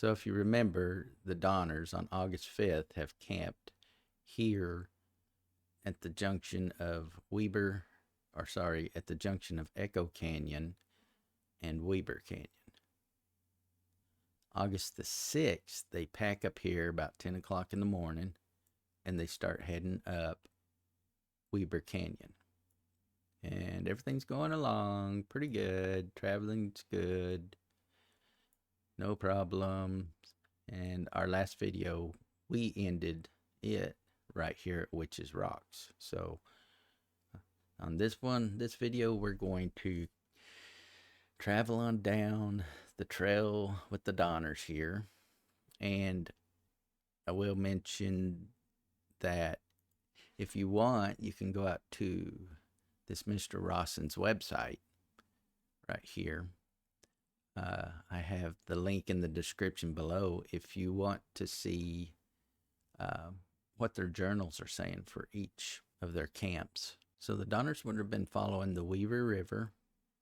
So if you remember, the Donners on August 5th have camped here at the junction of at the junction of Echo Canyon and Weber Canyon. August the 6th, they pack up here about 10 o'clock in the morning and they start heading up Weber Canyon. And everything's going along pretty good. Traveling's good. No problems. And our last video, we ended it right here at Witches Rocks. So on this video, we're going to travel on down the trail with the Donners here. And I will mention that if you want, you can go out to this Mr. Rawson's website right here. I have the link in the description below if you want to see what their journals are saying for each of their camps. So the Donners would have been following the Weber River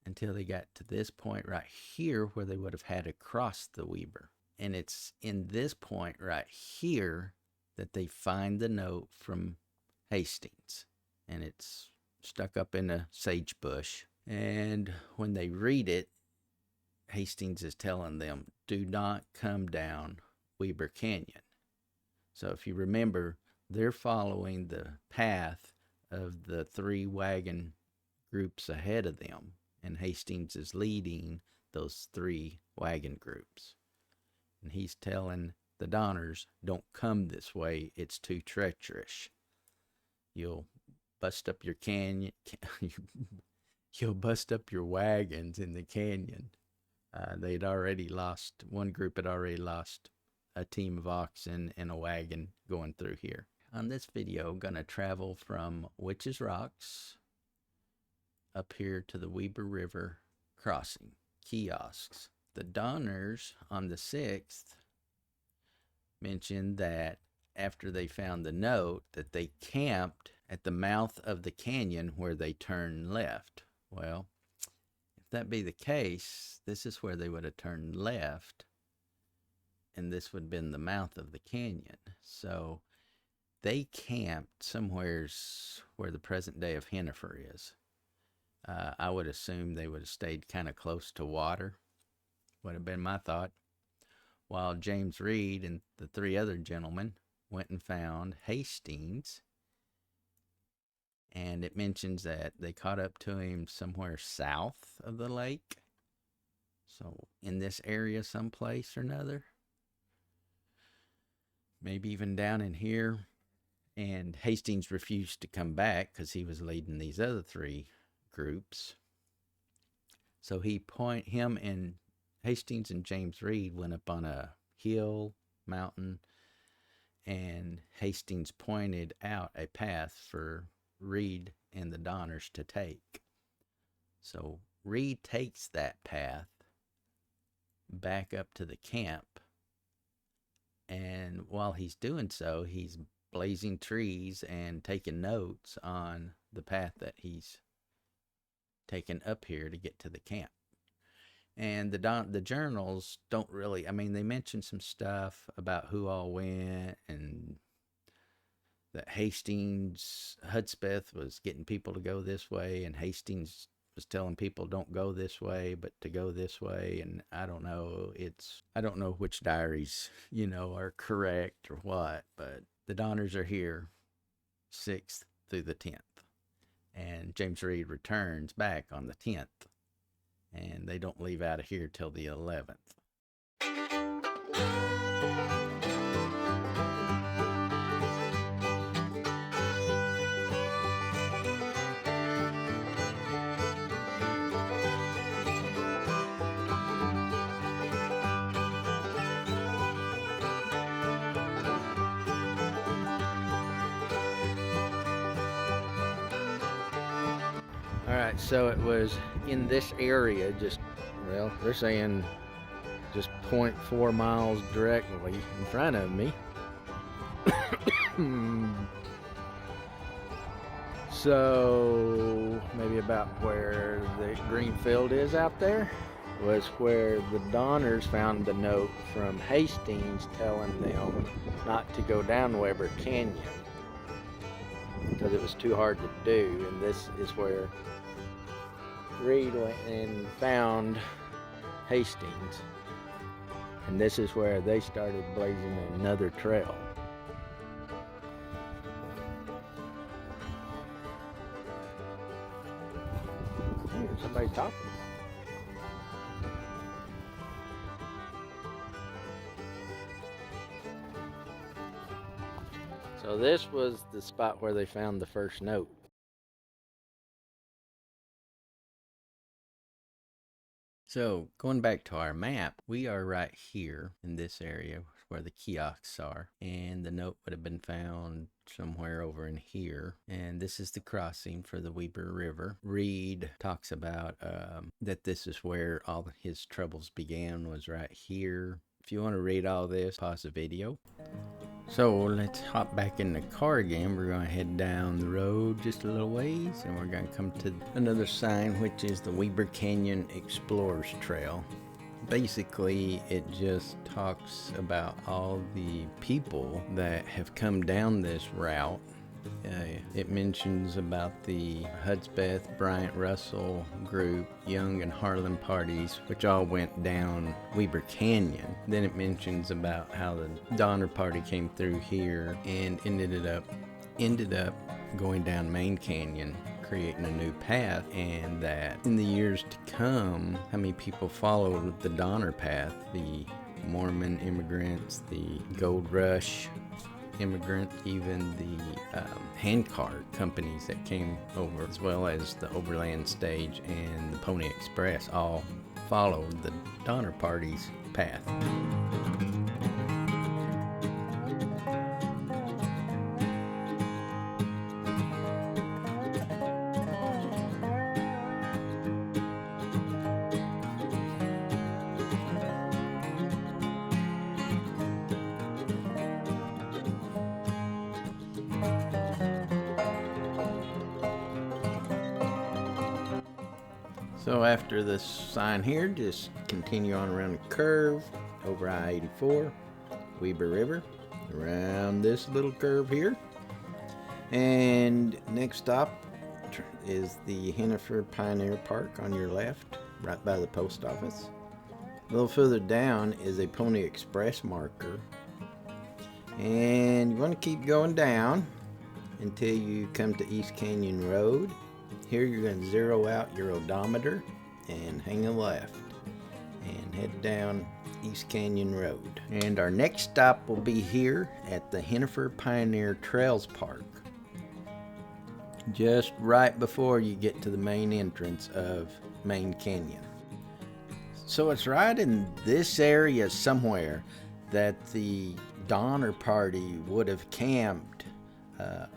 until they got to this point right here where they would have had to cross the Weber. And it's in this point right here that they find the note from Hastings. And it's stuck up in a sage bush. And when they read it, Hastings is telling them, do not come down Weber Canyon. So if you remember, they're following the path of the 3 wagon groups ahead of them. And Hastings is leading those 3 wagon groups. And he's telling the Donners, don't come this way. It's too treacherous. You'll bust up your canyon. You'll bust up your wagons in the canyon. They'd already lost, one group had already lost a team of oxen and a wagon going through here. On this video, I'm going to travel from Witches Rocks up here to the Weber River crossing, kiosks. The Donners on the 6th mentioned that after they found the note that they camped at the mouth of the canyon where they turned left. Well, if that be the case, this is where they would have turned left, and this would have been the mouth of the canyon. So they camped somewheres where the present day of Henefer is. I would assume they would have stayed kind of close to water, would have been my thought, while James Reed and the 3 other gentlemen went and found Hastings. And it mentions that they caught up to him somewhere south of the lake. So in this area someplace or another. Maybe even down in here. And Hastings refused to come back because he was leading these other 3 groups. So him and Hastings and James Reed went up on a hill, mountain, and Hastings pointed out a path for Reed and the Donners to take. So Reed takes that path back up to the camp, and while he's doing so, he's blazing trees and taking notes on the path that he's taken up here to get to the camp. And the journals don't really, I mean, they mention some stuff about who all went, and that Hudspeth was getting people to go this way, and Hastings was telling people don't go this way, but to go this way. And I don't know which diaries, are correct or what, but the Donners are here 6th through the 10th. And James Reed returns back on the 10th. And they don't leave out of here till the 11th. Alright, so it was in this area, they're saying just 0.4 miles directly in front of me. So maybe about where the green field is out there. was where the Donners found the note from Hastings telling them not to go down Weber Canyon because it was too hard to do. And this is where Reed went and found Hastings. And this is where they started blazing another trail. Somebody talking. So this was the spot where they found the first note. So going back to our map, we are right here in this area where the kiosks are, and the note would have been found somewhere over in here. And this is the crossing for the Weber River. Reed talks about that this is where all his troubles began, was right here. If you want to read all this, pause the video. So let's hop back in the car again. We're going to head down the road just a little ways, and we're going to come to another sign, which is the Weber Canyon Explorers Trail. Basically, it just talks about all the people that have come down this route. It mentions about the Hudspeth, Bryant Russell group, Young and Harlan parties, which all went down Weber Canyon. Then it mentions about how the Donner Party came through here and ended up going down Main Canyon, creating a new path, and that in the years to come, how many people followed the Donner path, the Mormon immigrants, the Gold Rush immigrants, even the handcart companies that came over, as well as the Overland Stage and the Pony Express, all followed the Donner Party's path. So after this sign here, just continue on around the curve over I-84, Weber River, around this little curve here. And next stop is the Henefer Pioneer Park on your left, right by the post office. A little further down is a Pony Express marker. And you want to keep going down until you come to East Canyon Road. Here you're going to zero out your odometer and hang a left and head down East Canyon Road. And our next stop will be here at the Henefer Pioneer Trails Park, just right before you get to the main entrance of Main Canyon. So it's right in this area somewhere that the Donner Party would have camped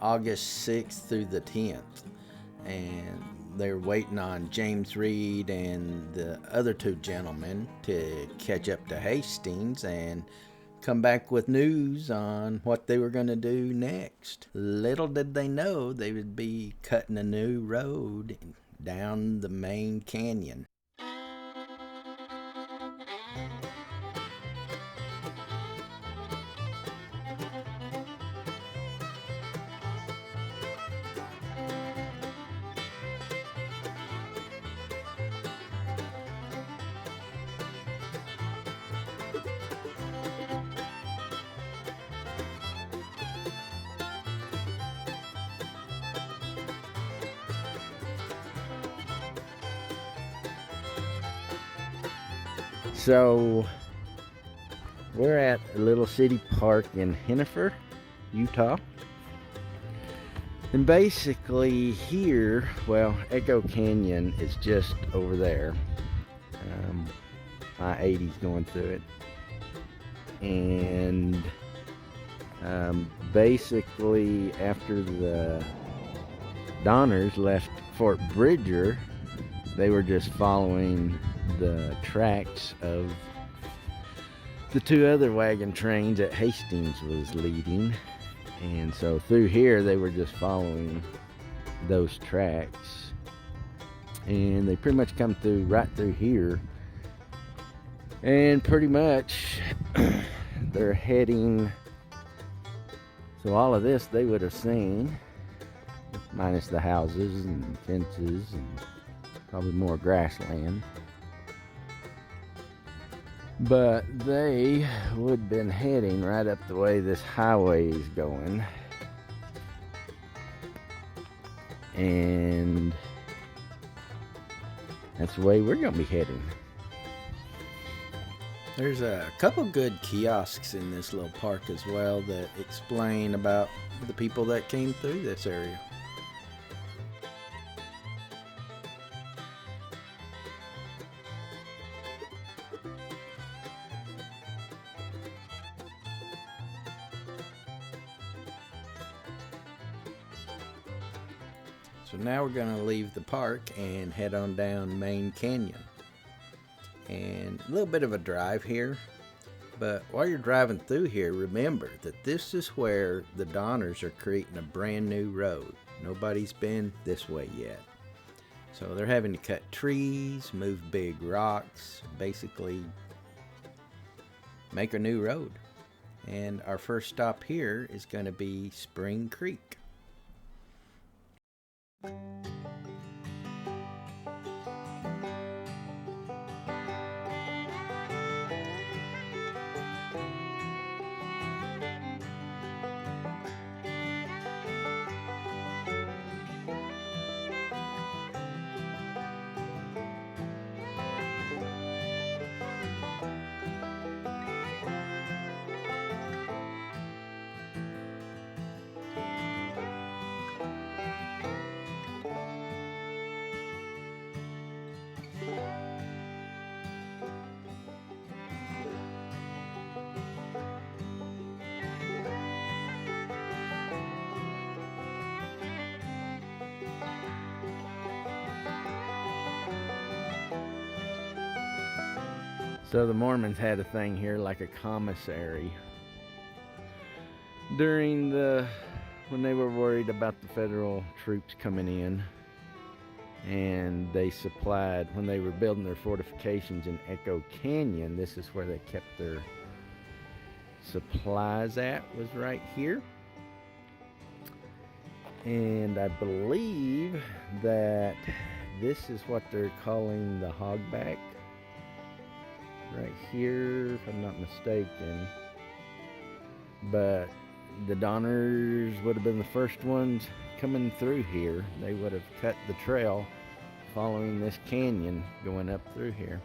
August 6th through the 10th. And they're waiting on James Reed and the other two gentlemen to catch up to Hastings and come back with news on what they were going to do next. Little did they know they would be cutting a new road down the main canyon. So we're at a little city park in Henefer, Utah. And basically here, well, Echo Canyon is just over there. I-80's going through it. And basically after the Donners left Fort Bridger, they were just following the tracks of the two other wagon trains that Hastings was leading. And so through here they were just following those tracks, and they pretty much come through right through here And pretty much they're heading, so all of this they would have seen, minus the houses and fences and probably more grassland. But they would have been heading right up the way this highway is going. And that's the way we're going to be heading. There's a couple good kiosks in this little park as well that explain about the people that came through this area. So now we're going to leave the park and head on down Main Canyon. And a little bit of a drive here, but while you're driving through here, remember that this is where the Donners are creating a brand new road. Nobody's been this way yet. So they're having to cut trees, move big rocks, basically make a new road. And our first stop here is going to be Spring Creek. So the Mormons had a thing here like a commissary during when they were worried about the federal troops coming in, and they supplied, when they were building their fortifications in Echo Canyon, this is where they kept their supplies at, was right here. And I believe that this is what they're calling the Hogback right here, if I'm not mistaken. But the Donners would have been the first ones coming through here. They would have cut the trail following this canyon going up through here.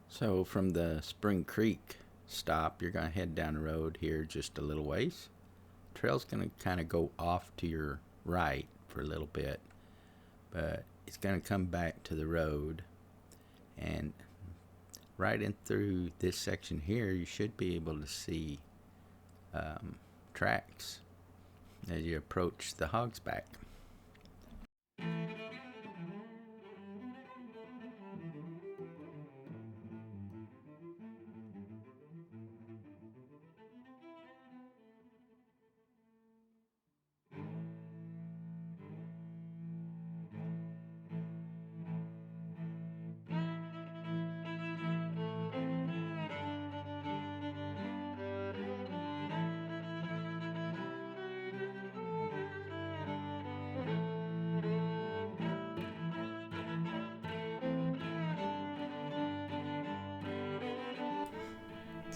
So from the Spring Creek stop, you're going to head down the road here just a little ways. Trail's going to kind of go off to your right for a little bit, but it's going to come back to the road, and right in through this section here you should be able to see tracks as you approach the Hogback.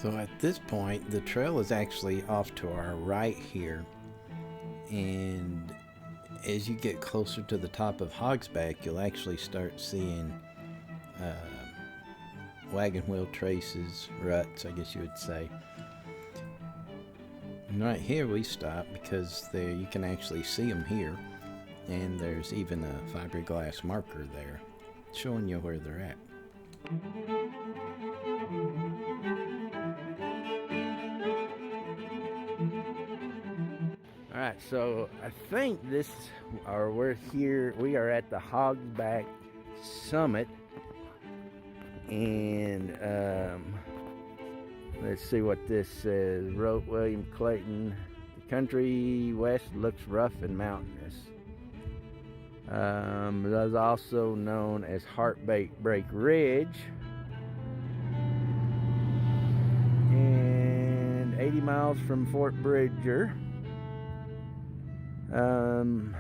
So at this point, the trail is actually off to our right here, and as you get closer to the top of Hogback, you'll actually start seeing wagon wheel traces, ruts, I guess you would say. And right here we stop because there you can actually see them here, and there's even a fiberglass marker there showing you where they're at. Alright, so I think we are at the Hogback summit, and let's see what this says. Wrote William Clayton, the country west looks rough and mountainous. It is also known as Heartbreak Ridge. And 80 miles from Fort Bridger. Some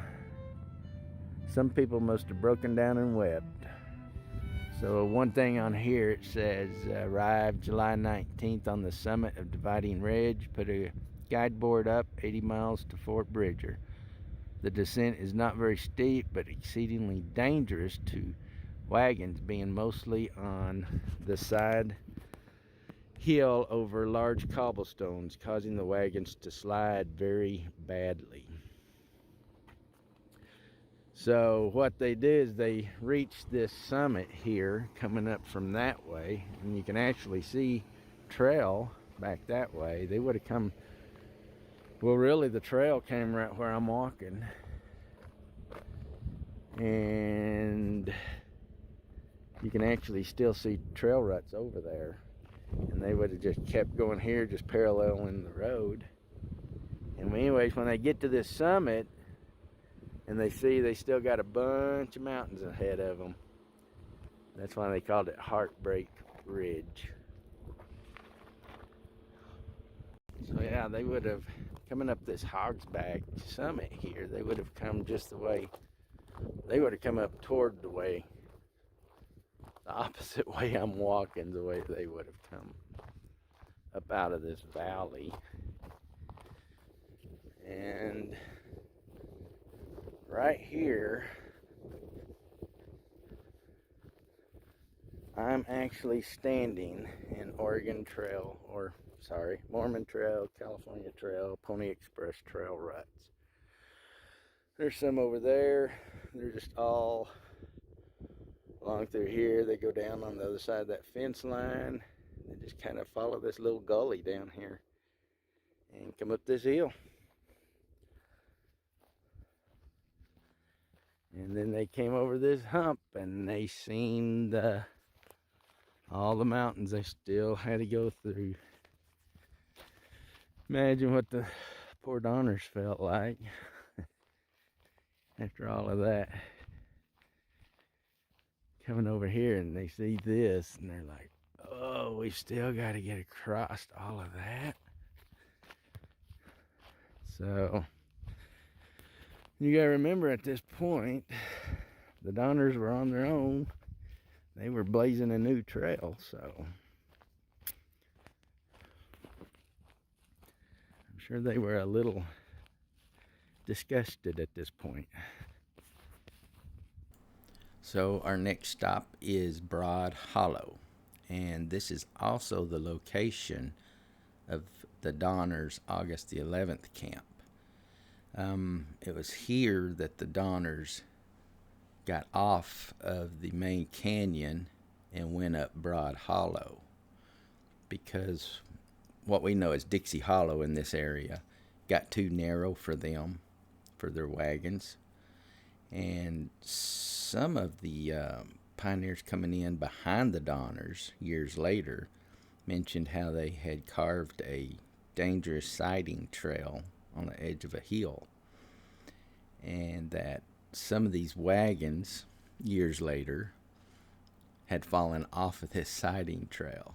people must have broken down and wept. So one thing on here, it says, arrived July 19th on the summit of Dividing Ridge, put a guide board up 80 miles to Fort Bridger. The descent is not very steep, but exceedingly dangerous to wagons, being mostly on the side hill over large cobblestones, causing the wagons to slide very badly. So what they did is they reached this summit here, coming up from that way, and you can actually see trail back that way. They would have come, well, really the trail came right where I'm walking, and you can actually still see trail ruts over there. And they would have just kept going here, just paralleling the road. And anyways, when they get to this summit and they see they still got a bunch of mountains ahead of them, that's why they called it Heartbreak Ridge. So yeah, they would have, coming up this Hogback summit here, they would have come just the way, they would have come up toward the way, the opposite way I'm walking, the way they would have come up out of this valley. And right here, I'm actually standing in Oregon Trail, or sorry, Mormon Trail, California Trail, Pony Express Trail ruts. There's some over there. They're just all along through here. They go down on the other side of that fence line. They just kind of follow this little gully down here and come up this hill. And then they came over this hump and they seen all the mountains they still had to go through. Imagine what the poor Donners felt like after all of that. Coming over here and they see this and they're like, oh, we still got to get across all of that. So you got to remember, at this point, the Donners were on their own. They were blazing a new trail, so I'm sure they were a little disgusted at this point. So our next stop is Broad Hollow, and this is also the location of the Donners' August the 11th camp. It was here that the Donners got off of the main canyon and went up Broad Hollow, because what we know as Dixie Hollow in this area got too narrow for them, for their wagons. And some of the pioneers coming in behind the Donners years later mentioned how they had carved a dangerous siding trail on the edge of a hill, and that some of these wagons years later had fallen off of this siding trail.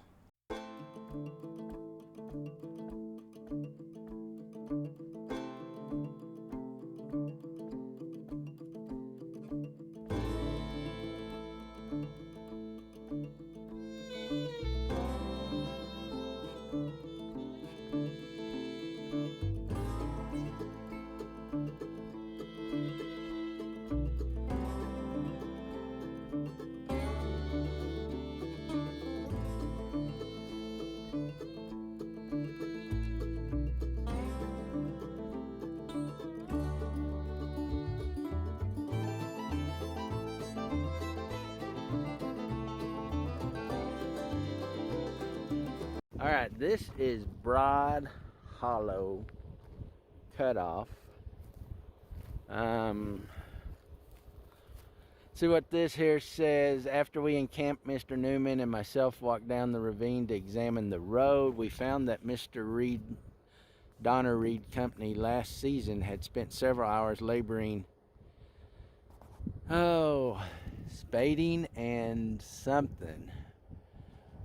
All right, this is Broad Hollow Cutoff. See what this here says. After we encamped, Mr. Newman and myself walked down the ravine to examine the road. We found that Mr. Reed Donner Reed Company last season had spent several hours laboring, spading and something,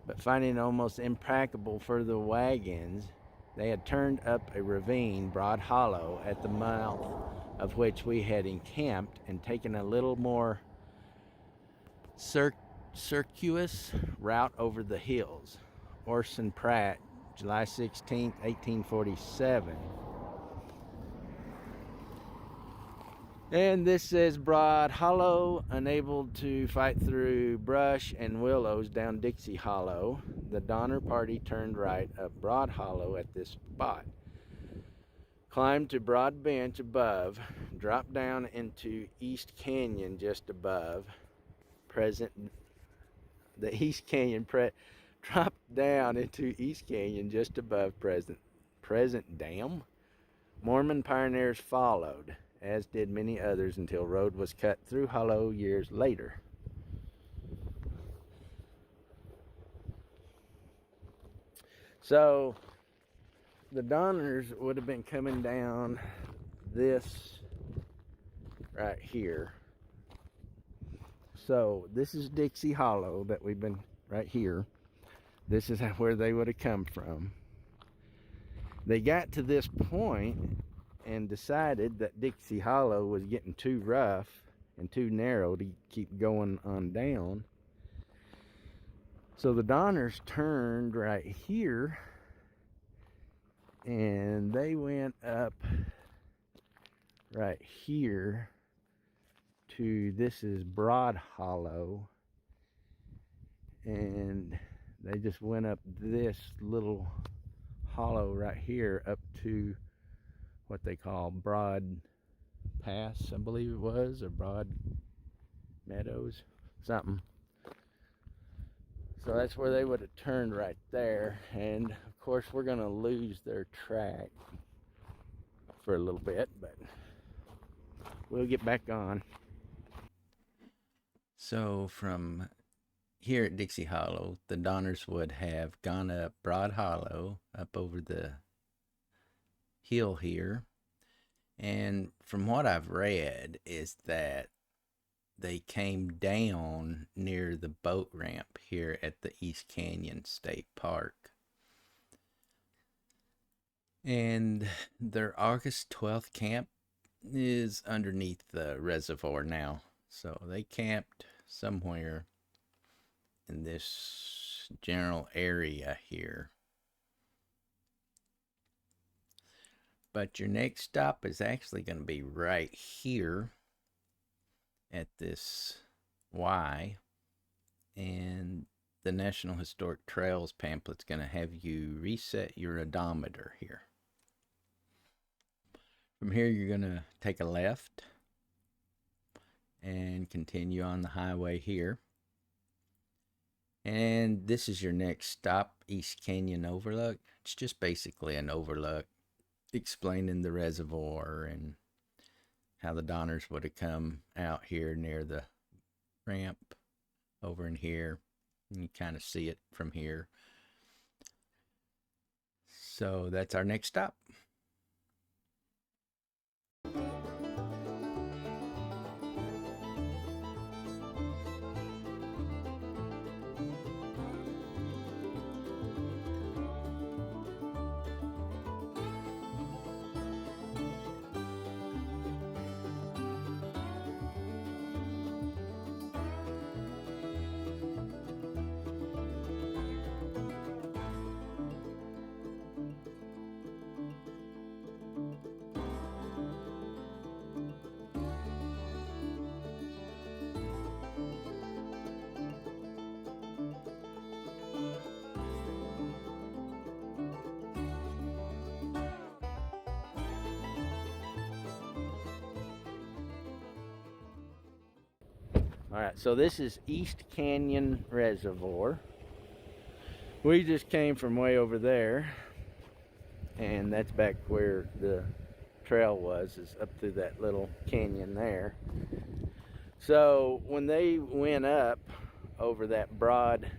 but finding it almost impracticable for the wagons. They had turned up a ravine, Broad Hollow, at the mouth of which we had encamped, and taken a little more circuitous route over the hills. Orson Pratt, July 16, 1847. And this says Broad Hollow, unable to fight through brush and willows down Dixie Hollow. The Donner Party turned right up Broad Hollow at this spot, climbed to Broad Bench above, dropped down into East Canyon just above, dropped down into East Canyon just above present dam. Mormon pioneers followed, as did many others, until road was cut through Hollow years later. So the Donners would have been coming down this right here. So this is Dixie Hollow that we've been right here. This is where they would have come from. They got to this point and decided that Dixie Hollow was getting too rough and too narrow to keep going on down. So the Donners turned right here, and they went up right here to, this is Broad Hollow, and they just went up this little hollow right here up to what they call Broad Pass, I believe it was, or Broad Meadows, something. So that's where they would have turned right there, and of course we're going to lose their track for a little bit, but we'll get back on. So from here at Dixie Hollow, the Donners would have gone up Broad Hollow, up over the hill here. And from what I've read is that they came down near the boat ramp here at the East Canyon State Park. And their August 12th camp is underneath the reservoir now. So they camped somewhere in this general area here. But your next stop is actually going to be right here at this Y. And the National Historic Trails pamphlet's going to have you reset your odometer here. From here, you're going to take a left and continue on the highway here. And this is your next stop, East Canyon Overlook. It's just basically an overlook explaining the reservoir and how the Donners would have come out here near the ramp over in here. And you kind of see it from here. So that's our next stop. Alright, so this is East Canyon Reservoir. We just came from way over there, and that's back where the trail was, is up through that little canyon there. So when they went up over that broad,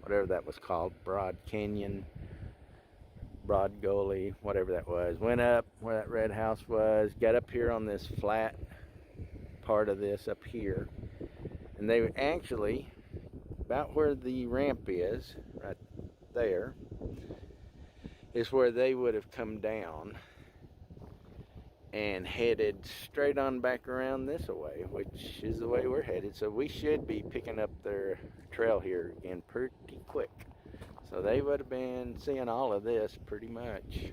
whatever that was called, Broad Canyon, Broad Gully, whatever that was. Went up where that red house was, got up here on this flat part of this up here. And they actually, about where the ramp is, right there, is where they would have come down and headed straight on back around this way, which is the way we're headed. So we should be picking up their trail here again pretty quick. So they would have been seeing all of this pretty much.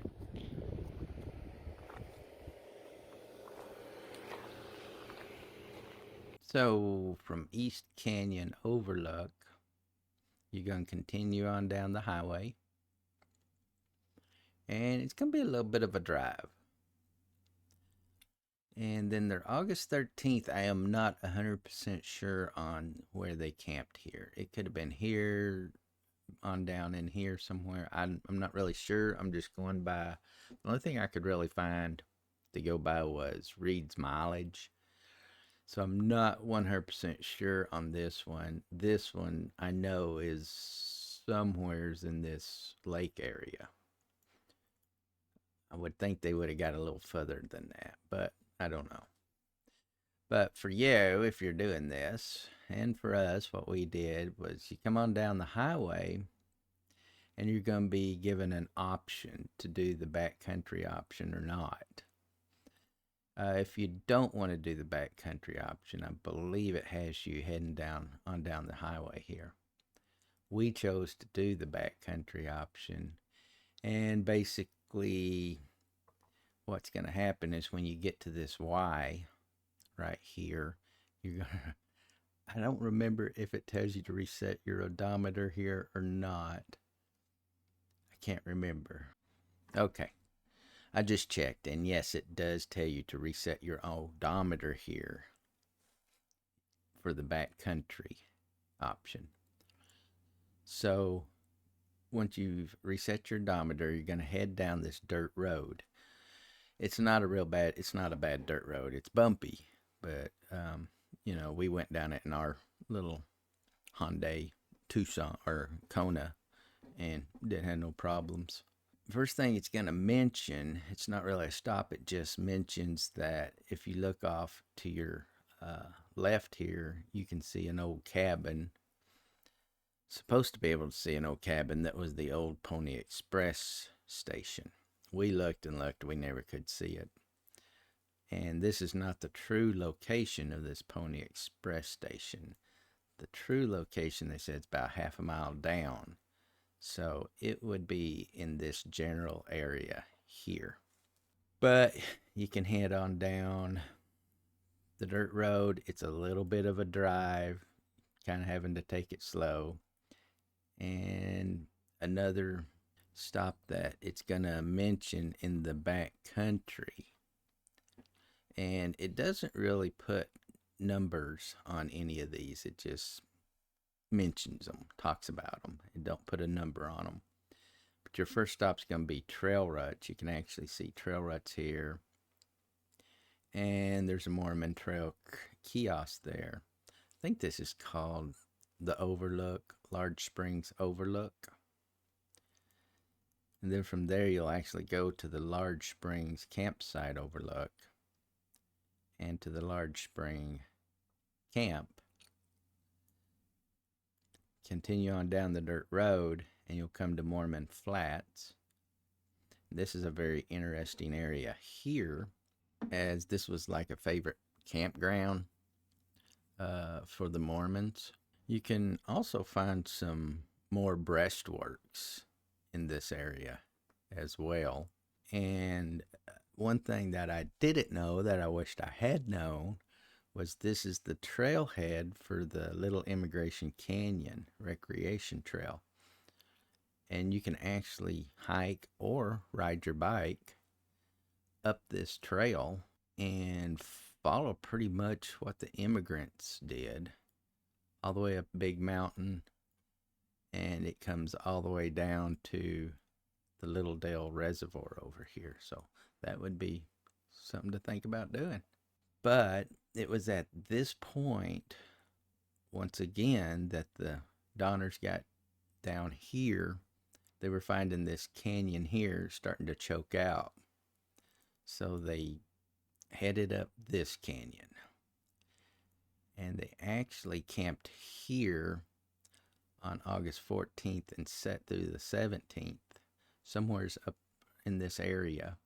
So from East Canyon Overlook, you're going to continue on down the highway. And it's going to be a little bit of a drive. And then their August 13th, I am not 100% sure on where they camped here. It could have been here, on down in here somewhere. I'm not really sure. I'm just going by. The only thing I could really find to go by was Reed's mileage. So I'm not 100% sure on this one. This one I know is somewheres in this lake area. I would think they would have got a little further than that, but I don't know. But for you, if you're doing this, and for us, what we did was you come on down the highway and you're going to be given an option to do the backcountry option or not. If you don't want to do the backcountry option, I believe it has you heading down the highway here. We chose to do the backcountry option, and basically what's going to happen is when you get to this Y right here, you're going to, I don't remember if it tells you to reset your odometer here or not. I can't remember. Okay. I just checked, and yes, it does tell you to reset your odometer here for the backcountry option. So once you've reset your odometer, you're going to head down this dirt road. It's not a bad dirt road. It's bumpy, but we went down it in our little Hyundai Tucson or Kona and didn't have no problems. First thing it's going to mention, it's not really a stop, it just mentions that if you look off to your left here, you can see an old cabin. Supposed to be able to see an old cabin that was the old Pony Express station. We looked and looked, we never could see it. And this is not the true location of this Pony Express station. The true location, they said, is about half a mile down. So it would be in this general area here. But you can head on down the dirt road. It's a little bit of a drive, kind of having to take it slow. And another stop that it's going to mention in the back country. And it doesn't really put numbers on any of these. It just mentions them, talks about them, and don't put a number on them. But your first stop's going to be trail ruts. You can actually see trail ruts here. And there's a Mormon trail kiosk there. I think this is called the Overlook, Large Springs Overlook. And then from there, you'll actually go to the Large Springs Campsite Overlook and to the Large Spring Camp. Continue on down the dirt road and you'll come to Mormon Flats. This is a very interesting area here, as this was like a favorite campground for the Mormons. You can also find some more breastworks in this area as well. And one thing that I didn't know that I wished I had known was this is the trailhead for the Little Emigration Canyon Recreation Trail. And you can actually hike or ride your bike up this trail and follow pretty much what the immigrants did, all the way up a big mountain, and it comes all the way down to the Little Dale Reservoir over here. So that would be something to think about doing. But it was at this point, once again, that the Donners got down here they were finding this canyon here starting to choke out. So they headed up this canyon. And they actually camped here on August 14th and set through the 17th, somewhere's up in this area,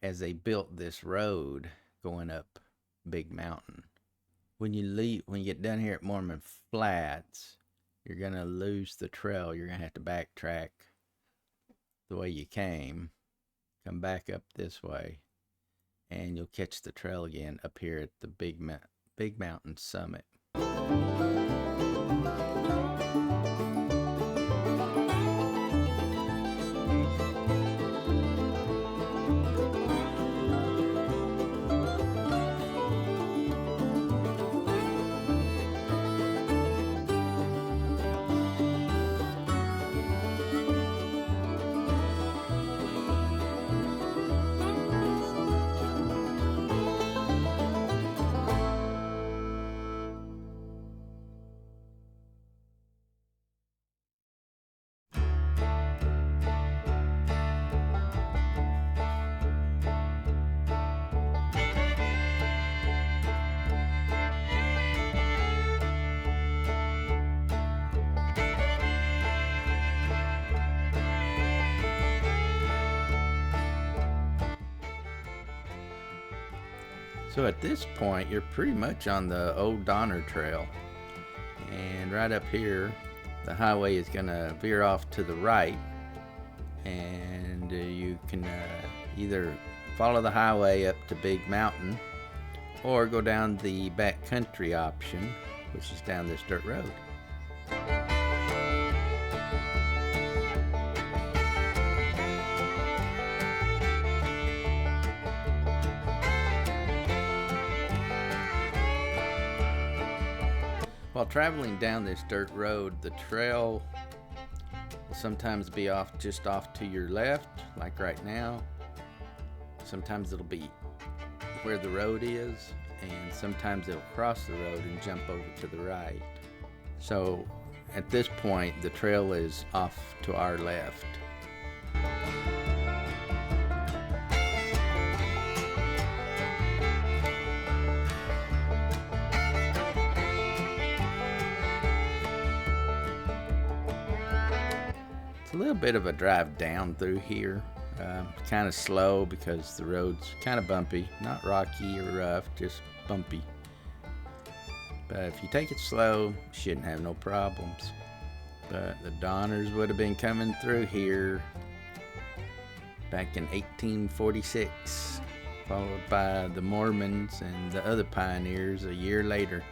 as they built this road going up Big Mountain. When you get down here at Mormon Flats, you're going to lose the trail. You're going to have to backtrack the way you came, come back up this way, and you'll catch the trail again up here at the Big Mountain summit. So at this point, you're pretty much on the old Donner Trail. And right up here, the highway is going to veer off to the right. And you can either follow the highway up to Big Mountain or go down the backcountry option, which is down this dirt road. While traveling down this dirt road, the trail will sometimes be just off to your left, like right now. Sometimes it'll be where the road is, and sometimes it'll cross the road and jump over to the right. So at this point, the trail is off to our left. It's a little bit of a drive down through here. Kind of slow because the road's kind of bumpy, not rocky or rough, just bumpy. But if you take it slow, you shouldn't have no problems. But the Donners would have been coming through here back in 1846, followed by the Mormons and the other pioneers a year later.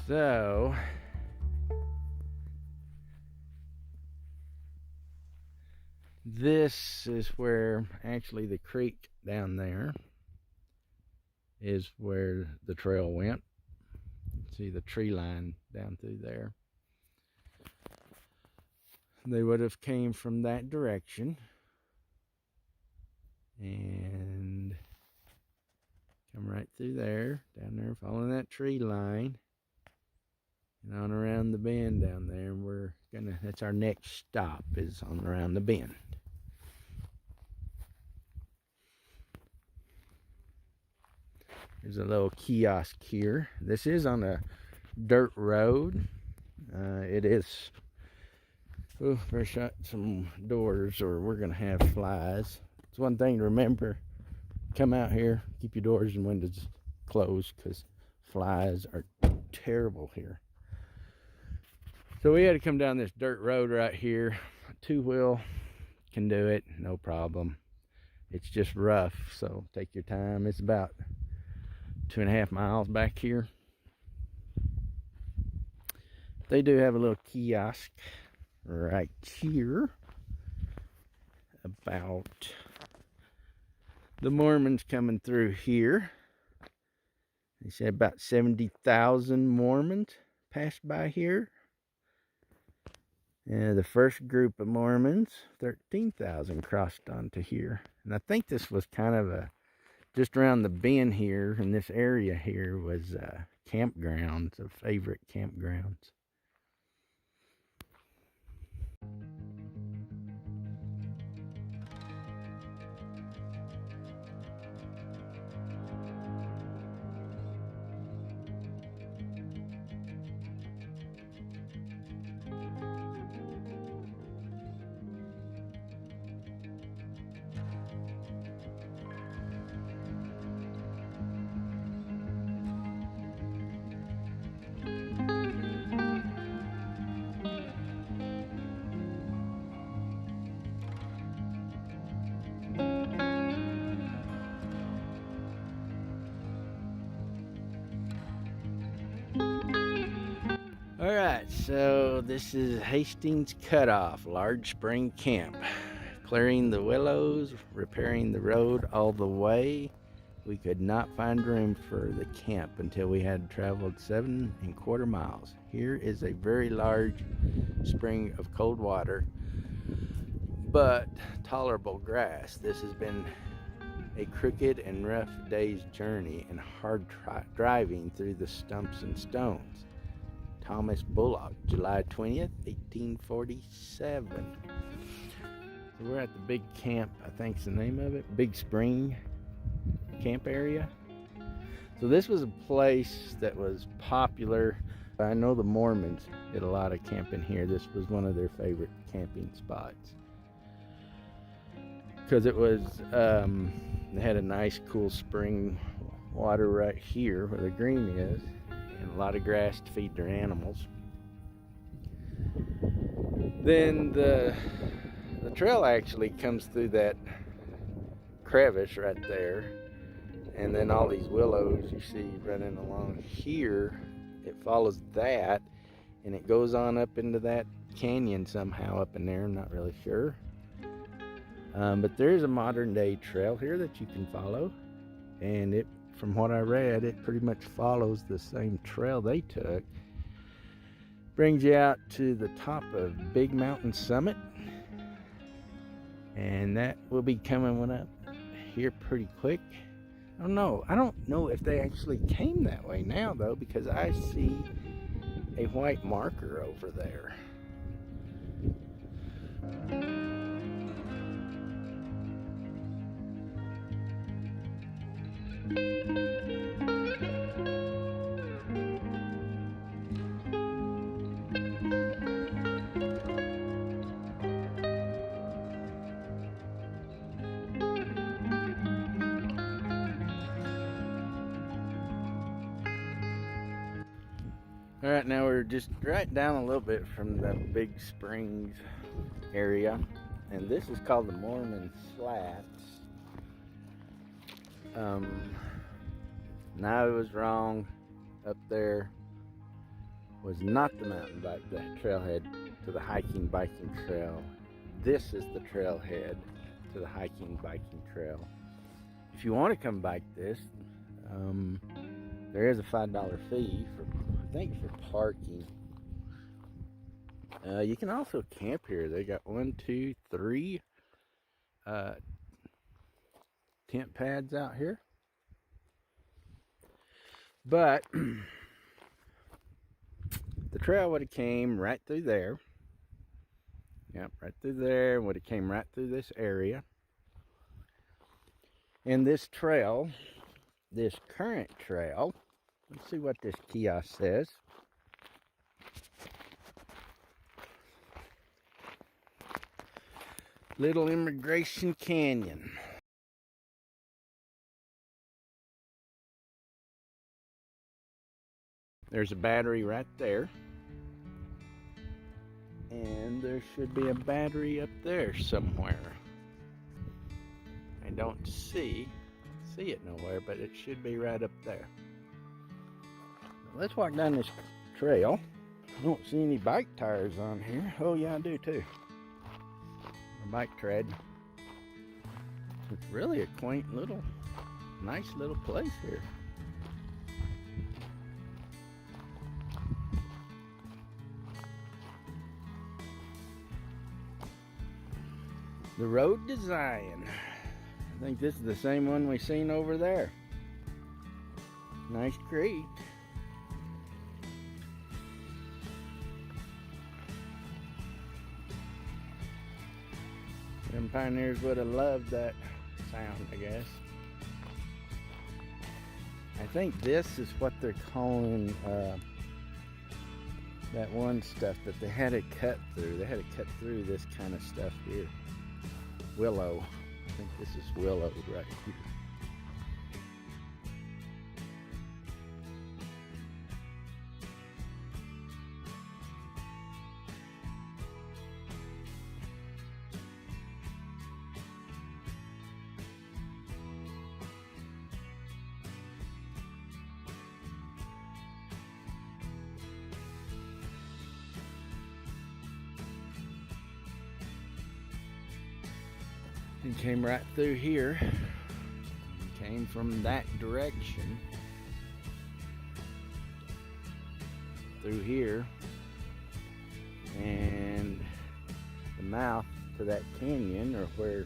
So, this is where actually the creek down there is where the trail went. See the tree line down through there. They would have came from that direction and come right through there, down there, following that tree line. And on around the bend down there, that's our next stop, is on around the bend. There's a little kiosk here. This is on a dirt road. It is, better shut some doors or we're gonna have flies. It's one thing to remember, come out here, keep your doors and windows closed, because flies are terrible here. So we had to come down this dirt road right here. Two-wheel can do it, no problem. It's just rough, so take your time. It's about 2.5 miles back here. They do have a little kiosk right here about the Mormons coming through here. They said about 70,000 Mormons passed by here. And the first group of Mormons, 13,000, crossed onto here. And I think this was kind of a, just around the bend here, in this area here, was campgrounds, of favorite campgrounds. Alright, so this is Hastings Cutoff, large spring camp. Clearing the willows, repairing the road all the way. We could not find room for the camp until we had traveled 7.25 miles. Here is a very large spring of cold water, but tolerable grass. This has been a crooked and rough day's journey and hard driving through the stumps and stones. Thomas Bullock, July 20th, 1847. So we're at the big camp, I think's the name of it, Big Spring camp area. So this was a place that was popular. I know the Mormons did a lot of camping here. This was one of their favorite camping spots, because it was, they had a nice cool spring water right here where the green is, and a lot of grass to feed their animals. Then the trail actually comes through that crevice right there, and then all these willows you see running along here, it follows that and it goes on up into that canyon somehow up in there. I'm not really sure, but there's a modern day trail here that you can follow, and it, from what I read, it pretty much follows the same trail they took. Brings you out to the top of Big Mountain Summit, and that will be coming up here pretty quick. I don't know if they actually came that way now though, because I see a white marker over there. All right, now we're just right down a little bit from the Big Springs area, and this is called the Mormon Flats. Now I was wrong. Up there was not the mountain bike, the trailhead to the hiking biking trail. This is the trailhead to the hiking biking trail. If you want to come bike this, there is a $5 fee for, I think, for parking. You can also camp here. They got 1, 2, 3 tent pads out here. But the trail would have came right through there. Yep, right through there. Would have came right through this area. And this trail, this current trail, let's see what this kiosk says. Little Emigration Canyon. There's a battery right there. And there should be a battery up there somewhere. I don't see it nowhere, but it should be right up there. Let's walk down this trail. I don't see any bike tires on here. Oh yeah, I do too. A bike tread. It's really a quaint little, nice little place here. The road design. I think this is the same one we seen over there. Nice creek. Them pioneers would have loved that sound, I guess. I think this is what they're calling that one stuff that they had to cut through. They had to cut through this kind of stuff here. Willow. I think this is willow right here. He came right through here. He came from that direction through here, and the mouth to that canyon, or where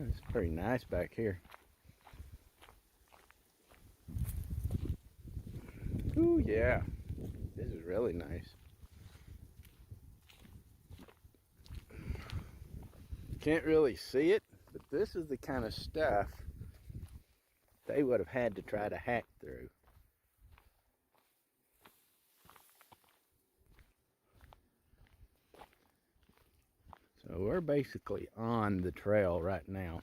it's pretty nice back here. Ooh, yeah, this is really nice. Can't really see it, but this is the kind of stuff they would have had to try to hack through. So we're basically on the trail right now.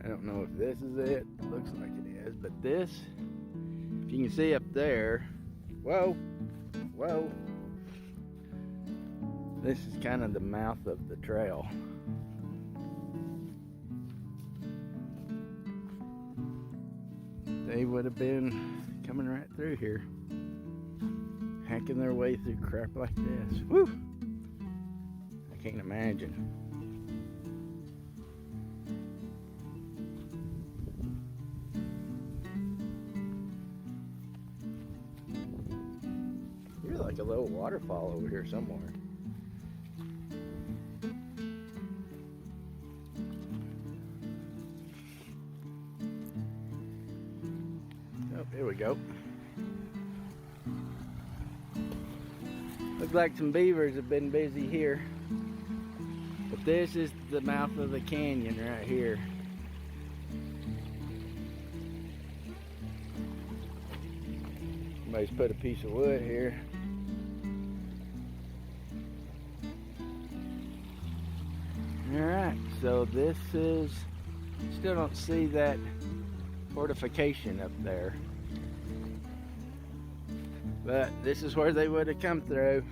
I don't know if this is it. It looks like it is, but this, if you can see up there, whoa, this is kind of the mouth of the trail. They would have been coming right through here, hacking their way through crap like this. Woo! I can't imagine. There's like a little waterfall over here somewhere. Oh, here we go. Looks like some beavers have been busy here. But this is the mouth of the canyon right here. Somebody's put a piece of wood here. Alright, so this is, still don't see that fortification up there. But this is where they would have come through.